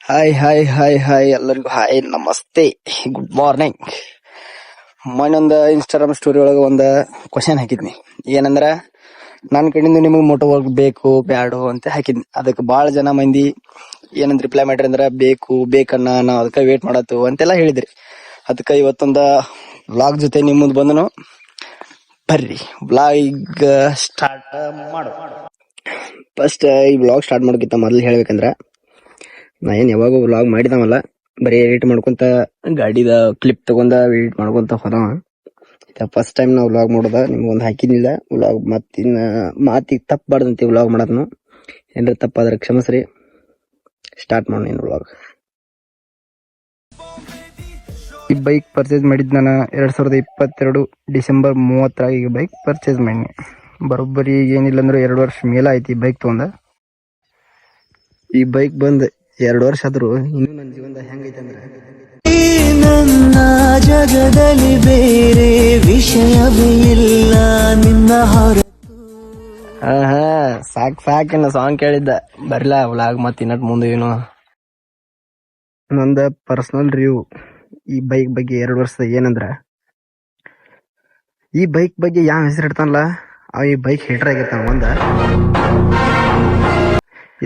Hi hi hi hi ಎಲ್ಲರಿಗೂ hi ನಮಸ್ತೆ good morning. ಮೊನ್ನೊಂದು Instagram story ಒಳಗೆ ಒಂದು ಕ್ವಶನ್ ಹಾಕಿದ್ನಿ. ಏನಂದ್ರ ನನ್ನ ಕಡೆಯಿಂದ ನಿಮಗೆ ಮೋಟೋ ವರ್ಕ್ ಬೇಕು ಬ್ಯಾಡು ಅಂತ ಹಾಕಿದ್ನಿ. ಅದಕ್ಕೆ ಭಾಳ ಜನ ಮಂದಿ ಏನಂತ ರಿಪ್ಲೈ ಮಾಡ್ರಿ ಅಂದ್ರ ಬೇಕು ಬೇಕನ್ನ ನಾವು ಅದಕ್ಕೆ ವೇಟ್ ಮಾಡತ್ತು ಅಂತೆಲ್ಲ ಹೇಳಿದ್ರಿ. ಅದಕ್ಕೆ ಇವತ್ತೊಂದು ವ್ಲಾಗ್ ಜೊತೆ ನಿಮ್ಮ ಮುಂದೆ ಬಂದನು. ಬರ್ರಿ ವ್ಲಾಗ್ ಸ್ಟಾರ್ಟ್ ಮಾಡು. ಫಸ್ಟ್ ಈ ವ್ಲಾಗ್ ಸ್ಟಾರ್ಟ್ ಮಾಡೋಕ್ಕಿಂತ ಮೊದಲು ಹೇಳ್ಬೇಕಂದ್ರ, ನಾ ಏನ್ ಯಾವಾಗ ವ್ಲಾಗ್ ಮಾಡಿದವಲ್ಲ, ಬರೀ ಎಡಿಟ್ ಮಾಡ್ಕೊಂತ ಗಾಡಿದ ಕ್ಲಿಪ್ ತಗೊಂಡ ಎಡಿಟ್ ಮಾಡ್ಕೊಂತ ಹೋದವ. ಫಸ್ಟ್ ಟೈಮ್ ನಾವು ವ್ಲಾಗ್ ಮಾಡೋದ, ನಿಮ್ಗೊಂದು ಹಾಕಿದ್ನಿಲ್ಲ ವ್ಲಾಗ್. ಮತ್ತಿನ್ನ ಮಾತಿಗೆ ತಪ್ಪಬಾರ್ದಂತೆ ವ್ಲಾಗ್ ಮಾಡೋದನು. ಏನ್ರ ತಪ್ಪಾದ್ರೆ ಕ್ಷಮಿಸ್ರಿ. ಸ್ಟಾರ್ಟ್ ಮಾಡೋಣ ಇನ್ನು ವ್ಲಾಗ್. ಈ ಬೈಕ್ ಪರ್ಚೇಸ್ ಮಾಡಿದ್ ನಾನು 2022 ಡಿಸೆಂಬರ್ 30 ಈಗ ಬೈಕ್ ಪರ್ಚೇಸ್ ಮಾಡಿ ಬರೋಬ್ಬರಿ ಏನಿಲ್ಲ ಅಂದ್ರೆ 2 ವರ್ಷ ಮೇಲೆ ಆಯ್ತು ಈ ಬೈಕ್ ತಗೊಂಡ. ಈ ಬೈಕ್ ಬಂದ್ 2 ವರ್ಷ ಆದ್ರೂ ಇನ್ನೂ ನನ್ನ ಜೀವನದಾಗ ಹೆಂಗೈತೆ ಅಂದ್ರೆ, ನನ್ನ ಜಗದಲ್ಲಿ ಬೇರೆ ವಿಷಯವೇ ಇಲ್ಲ ನಿನ್ನ ಹೊರತು. ಸಾಕ್ ಇನ್ನು ಸಾಂಗ್ ಕೇಳಿದ್ದ ಬರ್ಲಾ ವ್ಲಾಗ್. ಮತ್ತೆ ಇನ್ನಟ್ ಮುಂದೆ ಏನು ನಂದ ಪರ್ಸನಲ್ ರಿವ್ಯೂ ಈ ಬೈಕ್ ಬಗ್ಗೆ 2 ವರ್ಷದ. ಏನಂದ್ರ, ಈ ಬೈಕ್ ಬಗ್ಗೆ ಯಾವ ಹೆಸರು ಇಡ್ತಾನಲ್ಲ ಅವ ಈ ಬೈಕ್ ಹೇಟರ್ ಆಗೈತ. ಒಂದ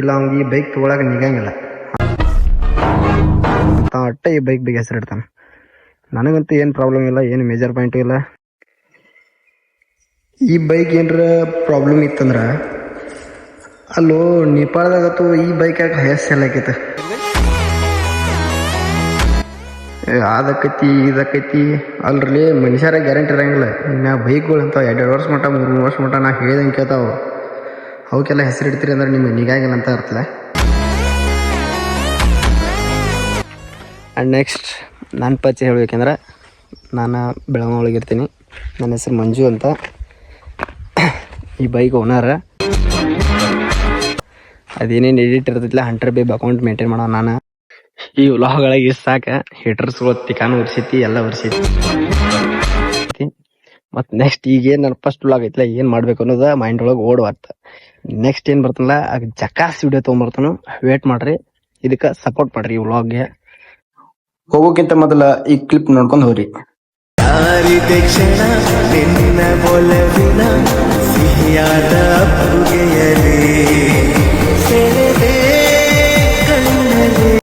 ಇಲ್ಲ ಅವ್ನಿಗೆ ಈ ಬೈಕ್ ತಗೊಳಕ ನಿಗಂಗಿಲ್ಲ, ಅಟ್ಟ ಈ ಬೈಕ್ ಬಗ್ಗೆ ಹೆಸರು ಇಡ್ತಾನ. ನನಗಂತೂ ಏನ್ ಪ್ರಾಬ್ಲಮ್ ಇಲ್ಲ, ಏನು ಮೇಜರ್ ಪಾಯಿಂಟ್ ಇಲ್ಲ. ಈ ಬೈಕ್ ಏನ್ರ ಪ್ರಾಬ್ಲಮ್ ಇತ್ತಂದ್ರ ಅಲ್ಲೋ ನೇಪಾಳದಾಗತ್ತು ಈ ಬೈಕ್ ಯಾಕೆ ಹೈಯೆಸ್ಟ್ ಸೆಲ್ ಆಕೈತೆ. ಅದಕ್ಕೈತಿ ಇದಕ್ಕೈತಿ ಅಲ್ರಿ, ಮನುಷ್ಯರ ಗ್ಯಾರಂಟಿ ಇರಂಗಿಲ್ಲ. ಇನ್ನ ಬೈಕ್ಗಳು ಅಂತ 2 ವರ್ಷ ಮಟ್ಟ 3 ವರ್ಷ ಮಟ್ಟ ನಾ ಹೇಳಿದಂಗೆ ಕೇಳ್ತಾವ. ಅವಕ್ಕೆಲ್ಲ ಹೆಸರು ಇಡ್ತೀರಿ ಅಂದ್ರೆ ನಿಮಗೆ ನಿಗಾಗಿಲ್ಲ ಅಂತ ಇರ್ತಲ್ಲ. ಆ್ಯಂಡ್ ನೆಕ್ಸ್ಟ್ ನನ್ನ ಪರಿಚಯ ಹೇಳ್ಬೇಕಂದ್ರೆ, ನಾನು ಬೆಳಗಾವಿ ಒಳಗೆ ಇರ್ತೀನಿ. ನನ್ನ ಹೆಸರು ಮಂಜು ಅಂತ. ಈ ಬೈಕ್ ಓನರ್. ಅದೇನೇನು ಎಡಿಟ್ ಇರ್ತೈತಿಲ್ಲ 100 ಬೇಬ್ ಅಕೌಂಟ್ ಮೇಂಟೈನ್ ಮಾಡೋ ನಾನು. ಈ ವ್ಲಾಗ್ಗಳಿಗೆ ಸಾಕ ಹೇಟರ್ಸ್ಗಳು ತಿಕಾನು ಉರ್ಸೈತಿ, ಎಲ್ಲ ಉರ್ಸೈತಿ. ಮತ್ತು ನೆಕ್ಸ್ಟ್ ಈಗೇನು ನನ್ನ ಫಸ್ಟ್ ವ್ಲಾಗ್ ಐತಿಲ್ಲ, ಏನು ಮಾಡ್ಬೇಕು ಅನ್ನೋದು ಮೈಂಡ್ ಒಳಗೆ ಓಡ್ಬಾರ್ದು. ನೆಕ್ಸ್ಟ್ ಏನು ಬರ್ತಲ್ಲ ಅದು ಜಕಾಸ್ ವಿಡಿಯೋ ತೊಗೊಂಬರ್ತಾನು. ವೇಟ್ ಮಾಡ್ರಿ, ಇದಕ್ಕೆ ಸಪೋರ್ಟ್ ಮಾಡ್ರಿ. ಈ ವ್ಲಾಗ್ಗೆ ಹೋಗೋಕ್ಕಿಂತ ಮೊದಲ ಈ ಕ್ಲಿಪ್ ನೋಡ್ಕೊಂಡು ಹೋಗ್ರಿ. ಯಾರಿದೆ ಕ್ಷಣ ನಿನ್ನ ಒಲವಿನ ಸಿಹಿಯಾದ ಅಪ್ಪುಗೆಯಲಿ ಸೆಳೆದೆ ಕಣ್ಣಲ್ಲಿ.